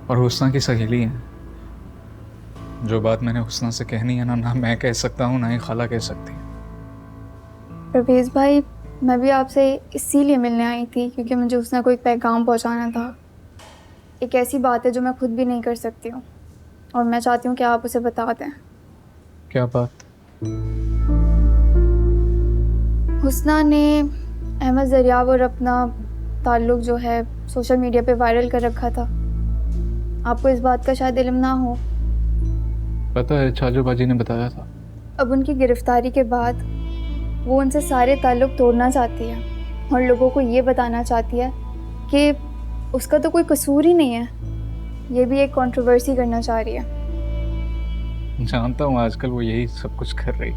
और हुस्ना की सहेली है। जो बात मैंने हुस्ना से कहनी है ना मैं कह सकता हूँ, ना ही खाला कह सकती। परवेज़ भाई, मैं भी आपसे इसीलिए मिलने आई थी क्योंकि मुझे उसने कोई पैगाम पहुंचाना था। एक ऐसी बात है जो मैं खुद भी नहीं कर सकती हूँ और मैं चाहती हूँ कि आप उसे बता दें। क्या बात? हुस्ना ने अहमद ज़रियाब और अपना ताल्लुक़ जो है सोशल मीडिया पे वायरल कर रखा था। आपको इस बात का शायद इल्म ना हो। पता है, छाजो बाजी ने बताया था। अब उनकी गिरफ्तारी के बाद वो उनसे सारे ताल्लुक़ तोड़ना चाहती है और लोगों को ये बताना चाहती है कि उसका तो कोई कसूर ही नहीं है। ये भी एक कंट्रोवर्सी करना चाह रही है। जानता हूँ आजकल वो यही सब कुछ कर रही।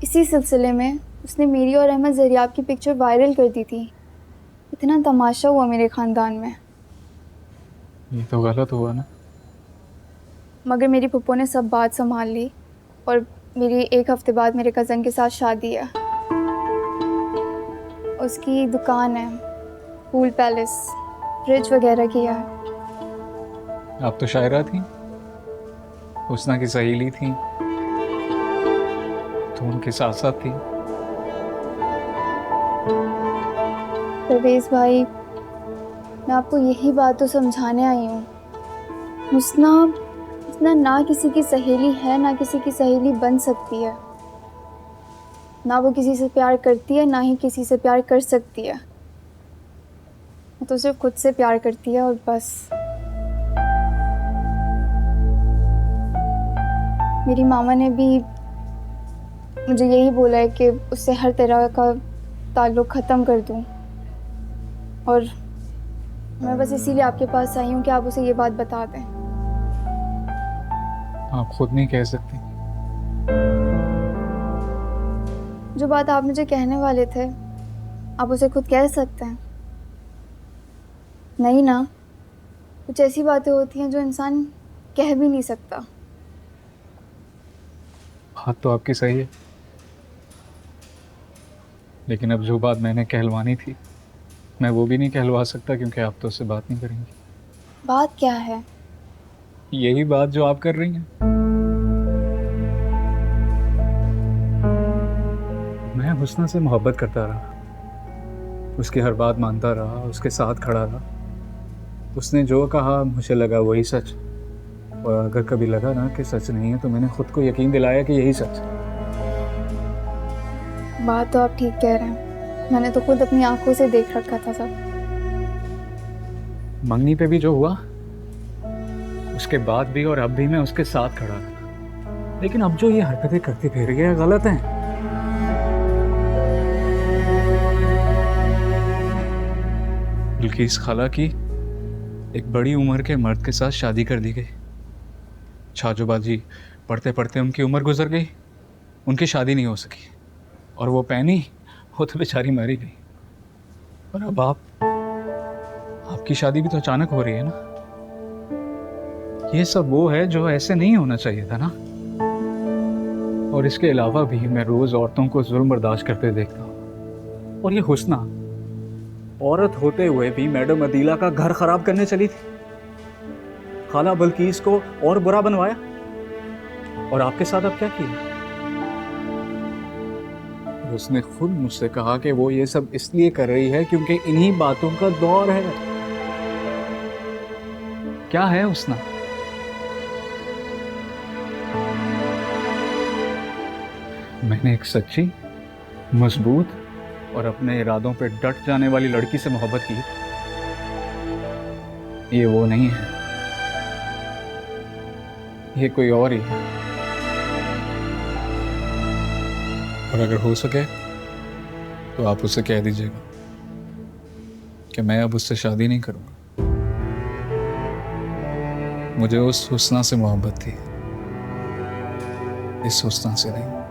इसी सिलसिले में उसने मेरी और अहमद ज़रियाब की पिक्चर वायरल कर दी थी। इतना तमाशा हुआ मेरे ख़ानदान में। ये तो गलत हुआ ना। मगर मेरी फूफो ने सब बात संभाल ली और मेरी एक हफ़्ते बाद मेरे कज़न के साथ शादी है। उसकी दुकान है, पूल पैलेस, फ्रिज वगैरह की है। आप तो शायरा थी, हुस्ना की सहेली थी, तो उनके साथ साथ थी। परवेज़ भाई, मैं आपको यही बात तो समझाने आई हूँ। हुस्ना हुस्ना ना किसी की सहेली है, ना किसी की सहेली बन सकती है। ना वो किसी से प्यार करती है, ना ही किसी से प्यार कर सकती है। वो तो सिर्फ खुद से प्यार करती है और बस। मेरी मामा ने भी मुझे यही बोला है कि उससे हर तरह का ताल्लुक़ ख़त्म कर दूँ और मैं बस इसीलिए आपके पास आई हूँ कि आप उसे ये बात बता दें। आप खुद नहीं कह सकती। जो बात आप मुझे कहने वाले थे, आप उसे खुद कह सकते हैं। नहीं ना, कुछ ऐसी बातें होती हैं जो इंसान कह भी नहीं सकता। बात तो आपकी सही है, लेकिन अब जो बात मैंने कहलवानी थी मैं वो भी नहीं कहलवा सकता, क्योंकि आप तो उससे बात नहीं करेंगी। बात क्या है? यही बात जो आप कर रही हैं। मैं हुस्ना से मोहब्बत करता रहा, उसकी हर बात मानता रहा, उसके साथ खड़ा रहा। उसने जो कहा मुझे लगा वही सच, और अगर कभी लगा ना कि सच नहीं है तो मैंने खुद को यकीन दिलाया कि यही सच है। बात तो आप ठीक कह रहे हैं। मैंने तो खुद अपनी आंखों से देख रखा था सब। मंगनी पे भी जो हुआ, उसके बाद भी और अब भी मैं उसके साथ खड़ा था। लेकिन अब जो ये हरकतें करती फिर रही है गलत हैं। बिल्किस खाला की एक बड़ी उम्र के मर्द के साथ शादी कर दी गई। छाजोबाजी पढ़ते पढ़ते उनकी उम्र गुजर गई, उनकी शादी नहीं हो सकी, और वो पैनी, वो तो बेचारी मरी गई। और अब आपकी शादी भी तो अचानक हो रही है ना। ये सब वो है जो ऐसे नहीं होना चाहिए था ना। और इसके अलावा भी मैं रोज औरतों को जुल्म बर्दाश्त करते देखता हूँ, और ये हुस्ना औरत होते हुए भी मैडम अदीला का घर खराब करने चली थी। खाला बल्कीस को और बुरा बनवाया, और आपके साथ अब क्या किया? उसने खुद मुझसे कहा कि वो ये सब इसलिए कर रही है क्योंकि इन्हीं बातों का दौर है। क्या है हुस्ना? मैंने एक सच्ची, मजबूत और अपने इरादों पे डट जाने वाली लड़की से मोहब्बत की। ये वो नहीं है, ये कोई और ही है। और अगर हो सके तो आप उससे कह दीजिएगा कि मैं अब उससे शादी नहीं करूंगा। मुझे उस हुस्ना से मोहब्बत थी, इस हुस्ना से नहीं।